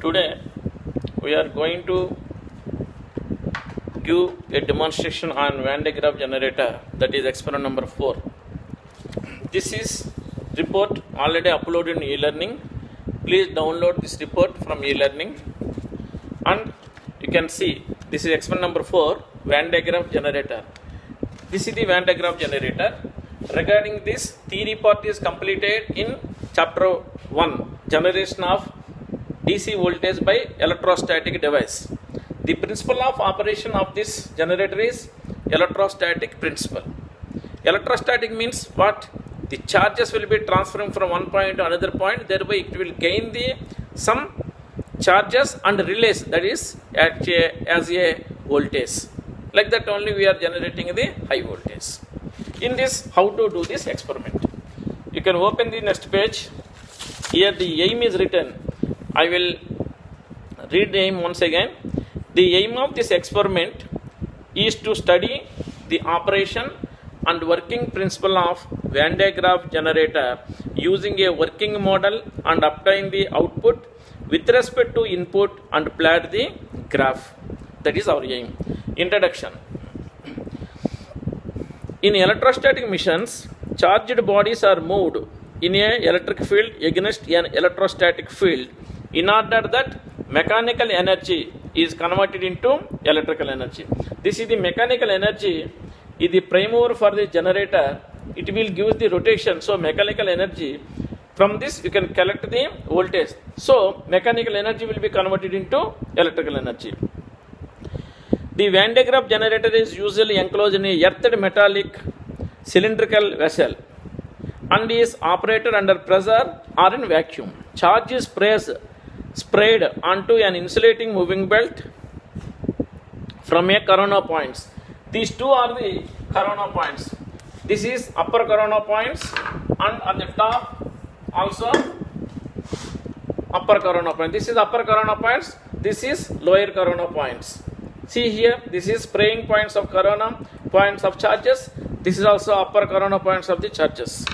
Today we are going to give a demonstration on Van de Graaff generator, that is experiment number 4. This is report already uploaded in e-learning. Please download this report from e-learning and you can see this is experiment number 4, Van de Graaff generator. This is the Van de Graaff generator. Regarding this, theory part is completed in chapter 1, generation of DC voltage by electrostatic device. The principle of operation of this generator is electrostatic principle. Electrostatic means what? The charges will be transferring from one point to another point, thereby it will gain the some charges and release, that is as a voltage. Like that only we are generating the high voltage. In this, how to do this experiment? You can open the next page. Here the aim is written. I will read the aim once again. The aim of this experiment is to study the operation and working principle of Van de Graaff generator using a working model and obtain the output with respect to input and plot the graph. That is our aim. Introduction. In electrostatic missions, charged bodies are moved in an electric field against an electrostatic field in order that mechanical energy is converted into electrical energy. This is the mechanical energy, is the prime mover for the generator. It will give the rotation, so mechanical energy. From this you can collect the voltage. So mechanical energy will be converted into electrical energy. The Van de Graaff generator is usually enclosed in a earthed metallic cylindrical vessel and is operated under pressure or in vacuum. Charge is sprayed onto an insulating moving belt from a corona points. These two are the corona points. This is upper corona points and at the top also upper corona point. This is upper corona points. This is lower corona points. See here, this is spraying points of corona, points of charges. This is also upper corona points of the charges.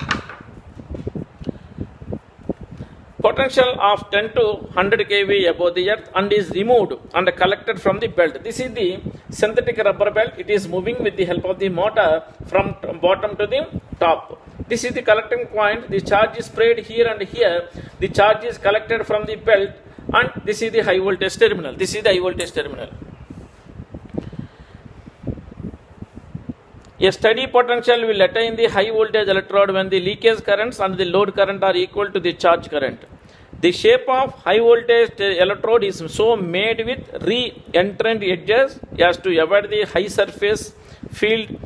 Potential of 10 to 100 kV above the earth and is removed and collected from the belt. This is the synthetic rubber belt. It is moving with the help of the motor from bottom to the top. This is the collecting point. The charge is sprayed here and here. The charge is collected from the belt and this is the high voltage terminal. This is the high voltage terminal. A steady potential will attain the high voltage electrode when the leakage currents and the load current are equal to the charge current. The shape of high voltage electrode is so made with re-entrant edges as to avoid the high surface field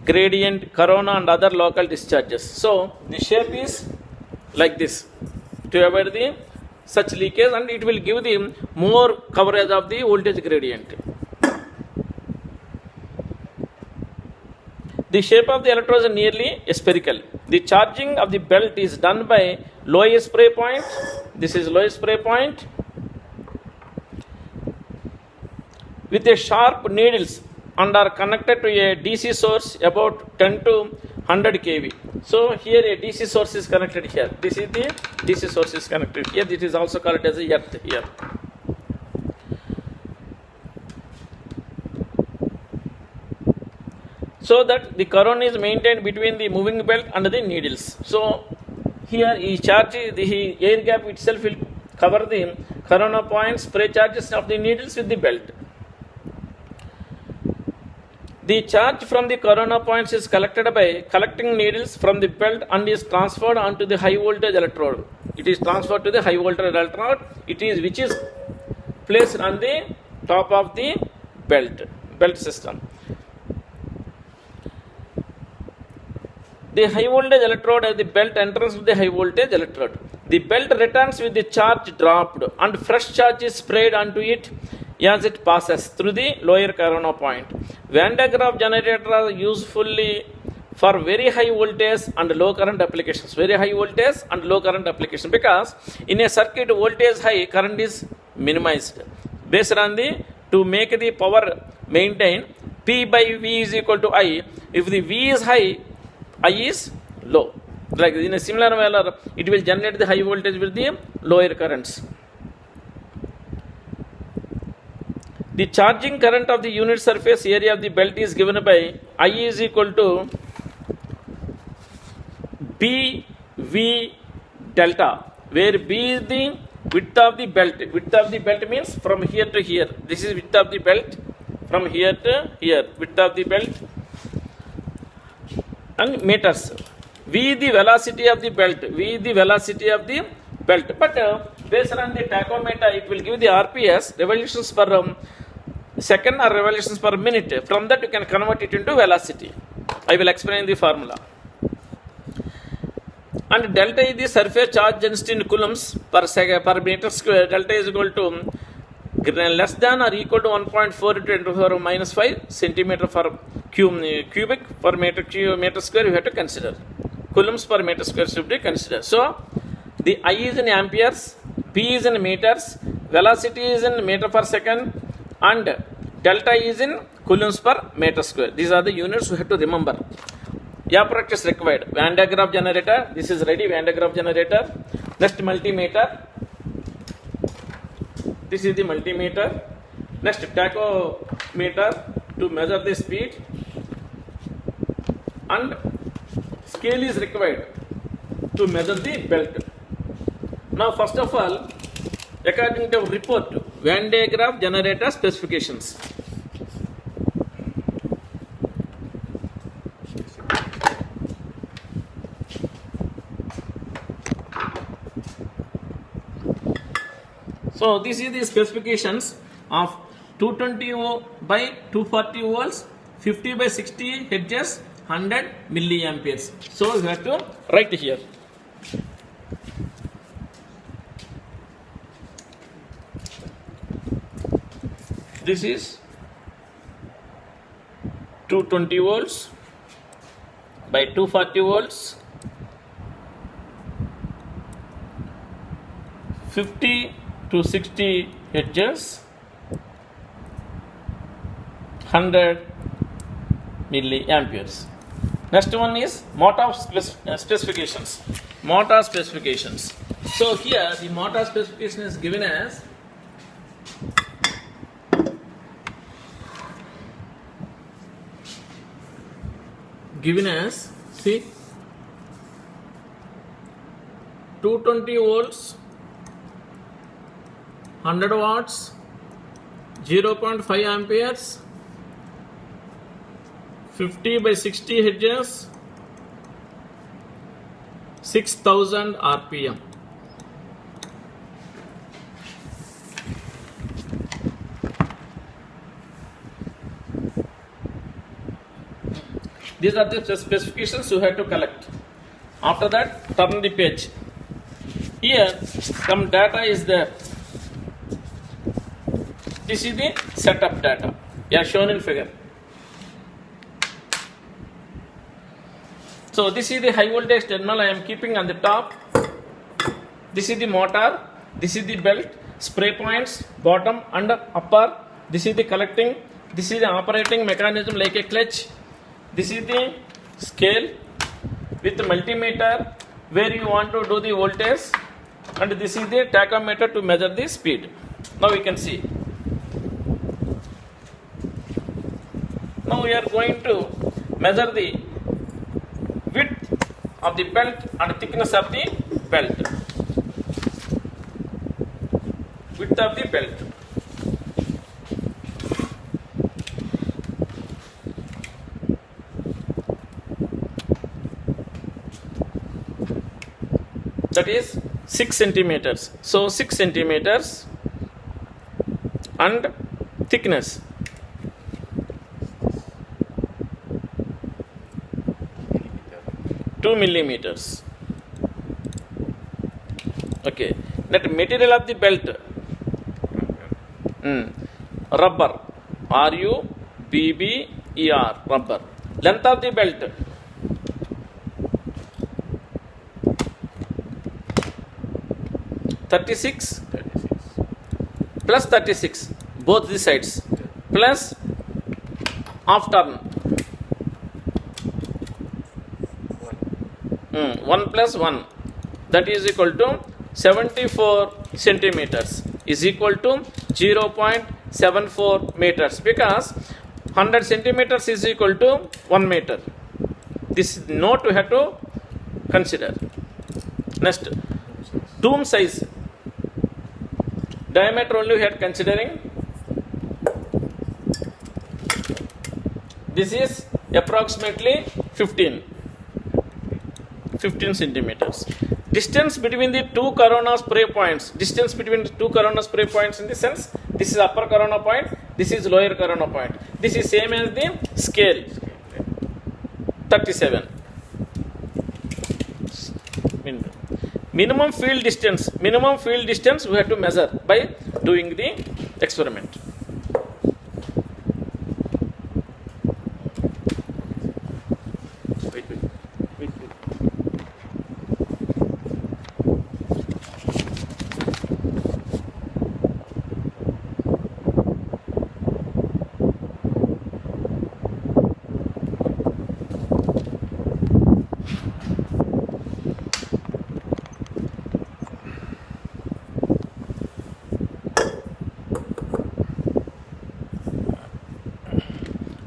gradient, corona and other local discharges. So the shape is like this to avoid the such leakage, and it will give the more coverage of the voltage gradient. The shape of the electrode is nearly spherical. The charging of the belt is done by low spray point. This is low spray point with a sharp needles and are connected to a DC source about 10 to 100 kV. So here a DC source is connected here. This is the DC source is connected here. This is also called as a earth here. So that the corona is maintained between the moving belt and the needles. So here he charge the air gap itself will cover the corona points, spray charges of the needles with the belt. The charge from the corona points is collected by collecting needles from the belt and is transferred onto the high voltage electrode. It is transferred to the high voltage electrode. It is which is placed on the top of the belt system. The high voltage electrode as the belt enters with the high voltage electrode. The belt returns with the charge dropped and fresh charge is sprayed onto it as it passes through the lower corona point. Van de Graaff generator are usefully for very high voltage and low current applications. Very high voltage and low current application, because in a circuit voltage high, current is minimized. Based on the to make the power maintain, P by V is equal to I. If the V is high, I is low. Like in a similar manner, it will generate the high voltage with the lower currents. The charging current of the unit surface area of the belt is given by I is equal to BV delta, where B is the width of the belt. Width of the belt means from here to here. This is width of the belt from here to here. Width of the belt and meters. V the velocity of the belt. V the velocity of the belt. But based on the tachometer, it will give the RPS, revolutions per second or revolutions per minute. From that you can convert it into velocity. I will explain the formula. And delta is the surface charge density in coulombs per meter square. Delta is equal to less than or equal to 1.4 into 10 to the power minus 5 centimeter per cubic per meter square. You have to consider coulombs per meter square should be considered. So the I is in amperes, B is in meters, velocity is in meter per second, and delta is in coulombs per meter square. These are the units you have to remember. Yeah, practice required. Van de Graaff generator. This is ready. Van de Graaff generator. Next multimeter. This is the multimeter. Next tachometer to measure the speed. And scale is required to measure the belt. Now, first of all, according to report, Van de Graaff generator specifications. So this is the specifications of 220 by 240 volts, 50 by 60 hertz, 100 milliamperes. So you have to write here. This is 220 volts by 240 volts, 50 to 60 hertz, 100 milliamperes. Next one is motor specifications. Motor specifications. So here the motor specification is given as see 220 volts, 100 watts, 0.5 amperes, 50 by 60 hertz, 6000 RPM. These are the specifications you have to collect. After that, turn the page. Here, some data is there. This is the setup data. Yeah, shown in figure. So this is the high voltage terminal I am keeping on the top. This is the motor. This is the belt. Spray points, bottom and upper. This is the collecting. This is the operating mechanism like a clutch. This is the scale with the multimeter where you want to do the voltage, and this is the tachometer to measure the speed. Now we can see. Now we are going to measure the width of the belt and thickness of the belt. Width of the belt. That is 6 centimeters. So 6 centimeters and thickness. Two millimeters. Okay. That material of the belt. Rubber. RUBBER. Rubber. Length of the belt. 36 plus 36 both the sides plus half turn 1 plus 1 that is equal to 74 centimeters is equal to 0.74 meters because 100 centimeters is equal to 1 meter. This note we have to consider. Next, tomb size. Diameter only we are considering. This is approximately 15 centimeters. Distance between the two corona spray points. Distance between the two corona spray points in the sense, this is upper corona point, this is lower corona point. This is same as the scale. 37. Minimum field distance we have to measure by doing the experiment. Wait.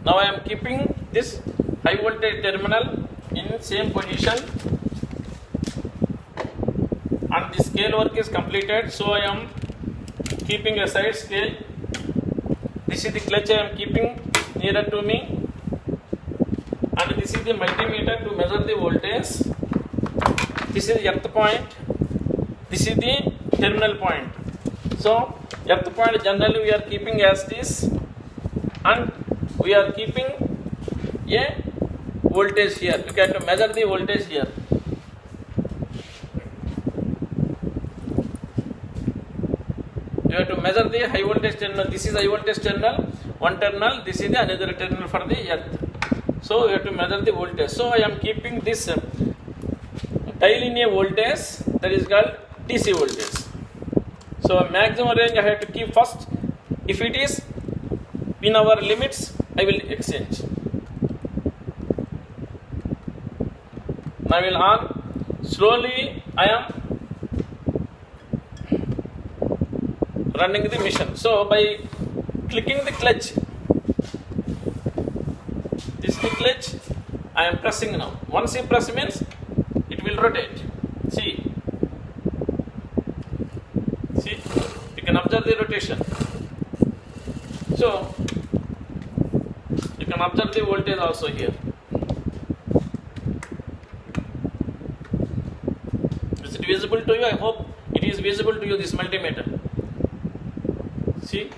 Now I am keeping this high voltage terminal in same position and the scale work is completed, so I am keeping aside scale. This is the clutch I am keeping nearer to me, and this is the multimeter to measure the voltage. This is earth point, this is the terminal point. So earth point generally we are keeping as this, and we are keeping a voltage here. We can measure the voltage here. You have to measure the high voltage terminal. This is high voltage terminal, one terminal. This is the another terminal for the earth. So you have to measure the voltage. So I am keeping this dial in a voltage, that is called DC voltage. So maximum range I have to keep first. If it is in our limits, I will exchange. Now I will on. Slowly I am running the mission. So by clicking the clutch, this is the clutch, I am pressing now. Once you press means it will rotate. See, you can observe the rotation. So you can observe the voltage also here. Is it visible to you? I hope it is visible to you, this multimeter. See,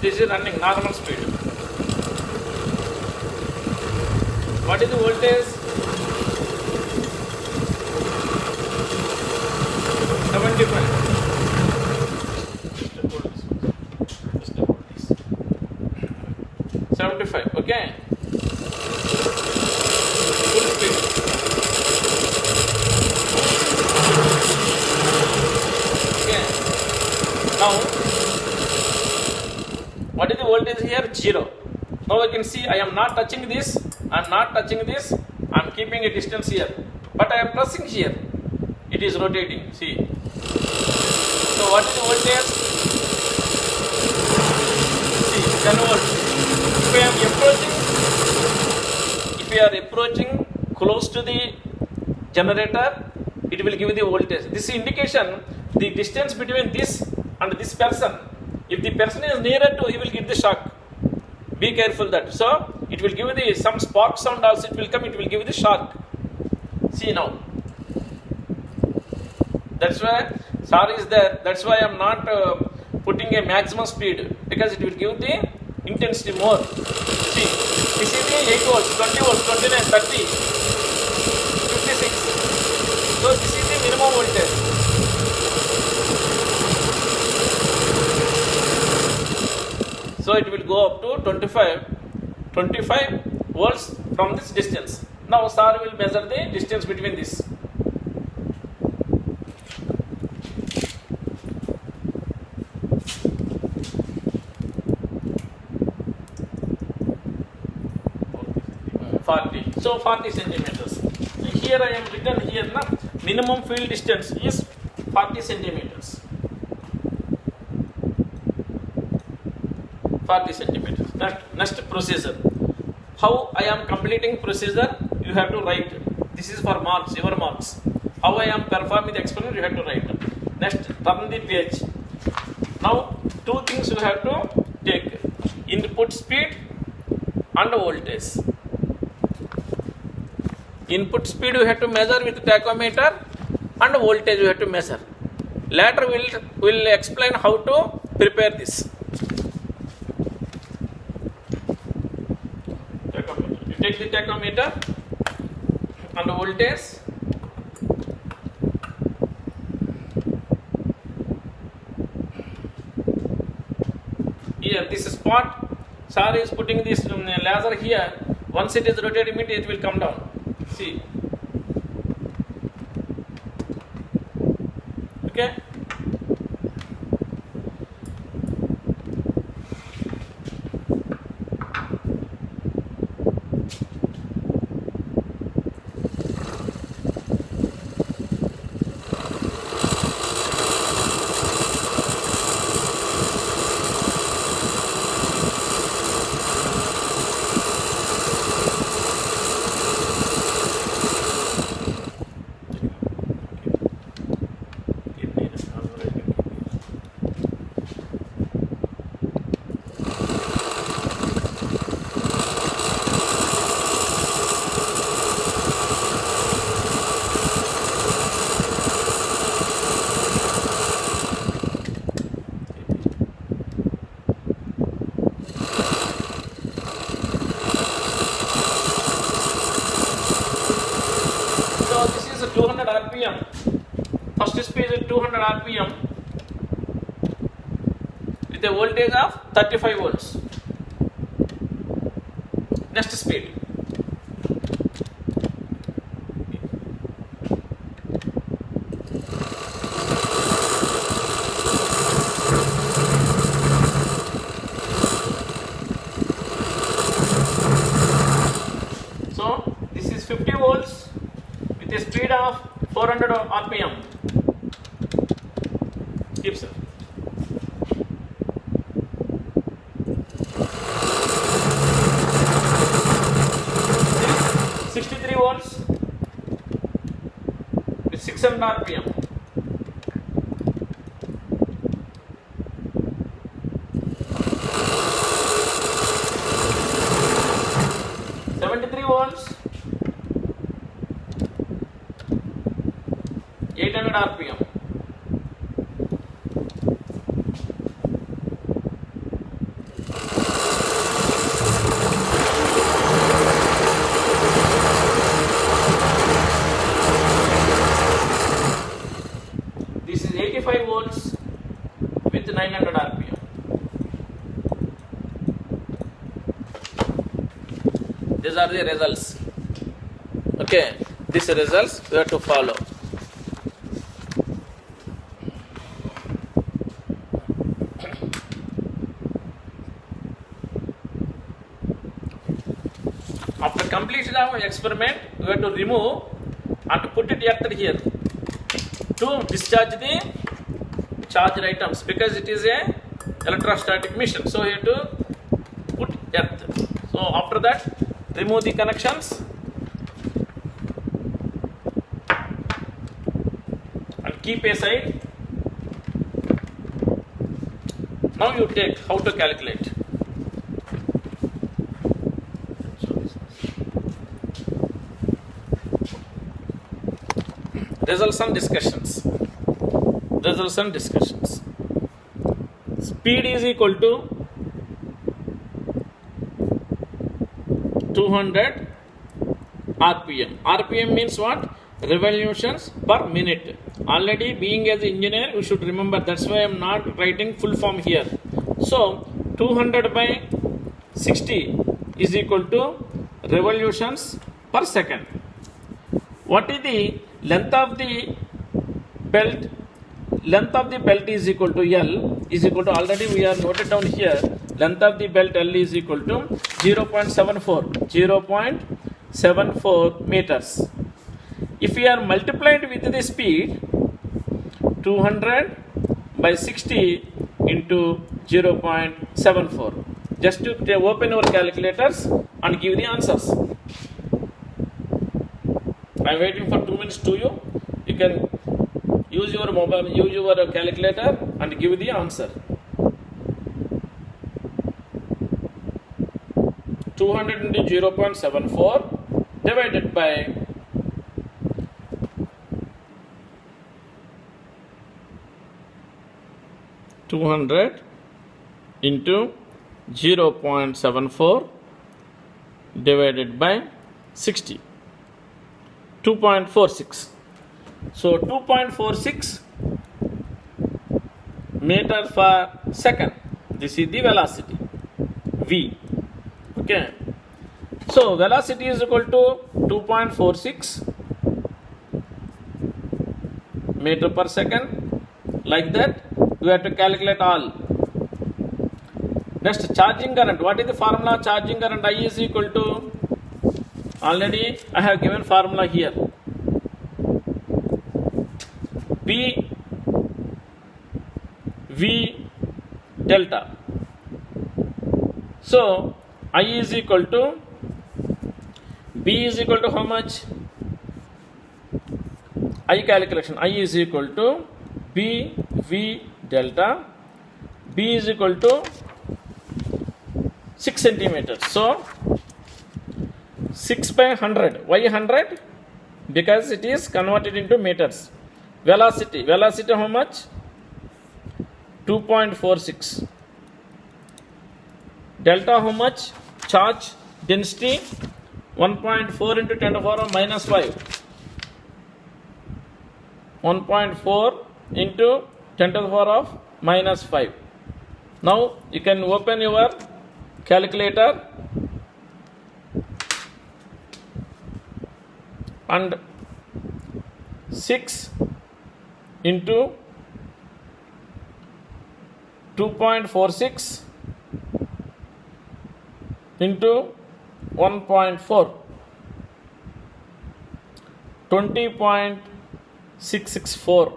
this is running normal speed. What is the voltage? 75. 75, okay. Full speed. Okay. Now, what is the voltage here? 0. Now I can see I am not touching this, I am not touching this, I am keeping a distance here. But I am pressing here. It is rotating, see. So what is the voltage? See, 10 volts. If we are approaching close to the generator, it will give the voltage. This indication the distance between this and this person. If the person is nearer to, he will get the shock. Be careful that. So it will give the some spark sound also. It will come. It will give the shock. See now. That's why SAR is there. That's why I am not putting a maximum speed, because it will give the intensity more. See, this is the 8 volts, 20 volts, 29, 30, 56. So this is the minimum voltage. So it will go up to 25 volts from this distance. Now SAR will measure the distance between this. So 40 centimeters. Here I am written here now. Minimum field distance is 40 centimeters. 40 centimeters. Next procedure. How I am completing procedure, you have to write. This is for marks, your marks. How I am performing the experiment, you have to write. Next, turn the page. Now, two things you have to take: input speed and voltage. Input speed you have to measure with tachometer, and voltage you have to measure. Later will explain how to prepare this. Tachometer. You take the tachometer and voltage. Here, this spot, sir is putting this laser here. Once it is rotated, immediately it will come down. See. Okay. So this is 200 RPM. First speed is 200 RPM with a voltage of 35 volts. Next speed. So this is 50 volts with a speed of 400 RPM. Keep sir. 63 volts with 600 RPM. Volts, 800 RPM. This is 85 volts with 900 RPM. These are the results. Okay, these results we have to follow. After completion of experiment, we have to remove and put it earth here to discharge the charged items, because it is a electrostatic mission. So we have to put earth. So after that, remove the connections and keep aside. Now you take how to calculate. Results and discussions. Results and discussions. Speed is equal to 200 RPM. RPM means what? Revolutions per minute. Already being as an engineer, you should remember. That's why I am not writing full form here. So 200 by 60 is equal to revolutions per second. What is the length of the belt? Length of the belt is equal to L is equal to, already we are noted down here, length of the belt L is equal to 0.74 meters. If we are multiplied with the speed, 200 by 60 into 0.74. Just to open your calculators and give the answers. I am waiting for 2 minutes to you. You can use your mobile, use your calculator and give the answer. 200 into 0.74 divided by 200 into 0.74 divided by 60. 2.46. So 2.46 meter per second. This is the velocity v. Okay. So velocity is equal to 2.46 meter per second. Like that, we have to calculate all. Next, charging current. What is the formula? Charging current I is equal to, already I have given formula here. P V delta. So I is equal to, B is equal to how much? I calculation. I is equal to B V delta. B is equal to 6 centimeters. So 6 by 100. Why 100? Because it is converted into meters. Velocity. Velocity how much? 2.46. Delta how much? Charge density 1.4 into 10 to the power minus 5. 1.4 into 10 to the power minus 5. Now you can open your calculator and 6 into 2.46 into 1.4, 20.664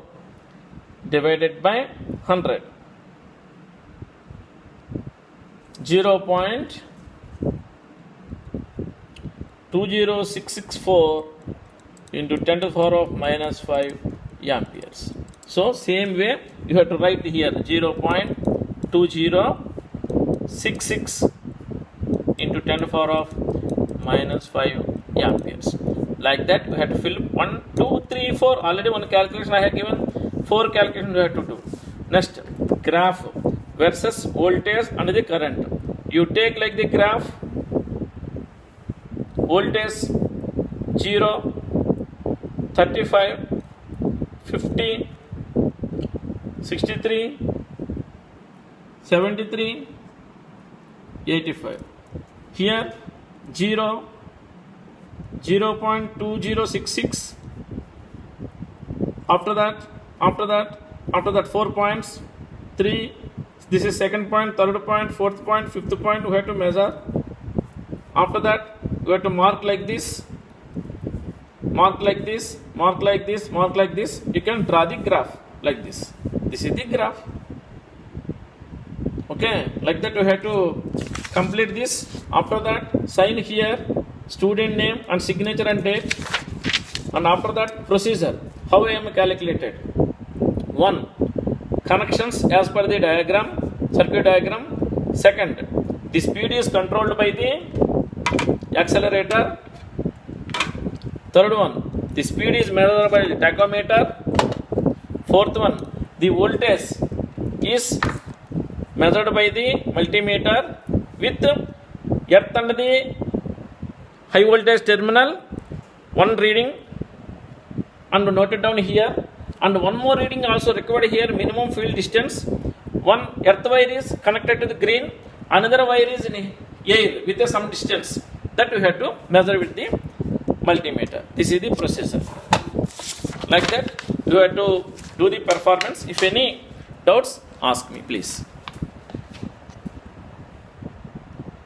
divided by 100. 0.20664 into 10 to the power minus 5 amperes. So same way you have to write here 0.2066 into 10 to the power minus 5 amperes. Like that we have to fill 1, 2, 3, 4. Already one calculation I have given. 4 calculations we have to do. Next, graph versus voltage and the current. You take like the graph, voltage 0, 35, 50, 63, 73, 85. Here 0, 0.2066. After that 4 points, 3. This is second point, third point, fourth point, fifth point. We have to measure. After that, we have to mark like this, mark like this, mark like this, mark like this. You can draw the graph like this. This is the graph. Okay, like that we have to complete this. After that, sign here, student name and signature and date. And after that, procedure. How I am calculated? 1. Connections as per the diagram, circuit diagram. Second, the speed is controlled by the accelerator. Third one, the speed is measured by the tachometer. Fourth one, the voltage is measured by the multimeter with earth and the high voltage terminal. One reading and note it down here. And one more reading also required here, minimum field distance. One earth wire is connected to the green, another wire is in air with some distance. That we have to measure with the multimeter. This is the processor. Like that, you have to do the performance. If any doubts, ask me please.